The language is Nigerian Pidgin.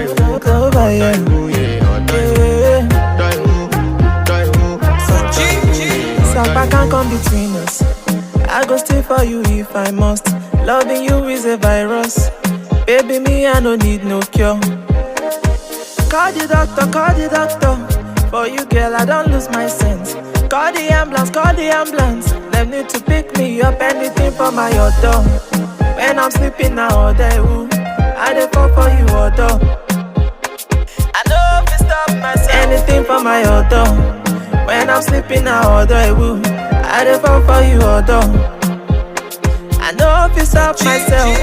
over, yeah. So I can't come between us. I go stay for you if I must. Loving you is a virus. Baby, me, I don't need no cure. Call the doctor, call the doctor. For you, girl, I don't lose my sense. Call the ambulance, call the ambulance. Them need to pick me up, anything for my auto. When I'm sleeping now all day, ooh, I dey fall for you, auto. I know if you stop myself, anything for my auto. When I'm sleeping now all day, ooh, I dey fall for you, auto. I know if you stop myself.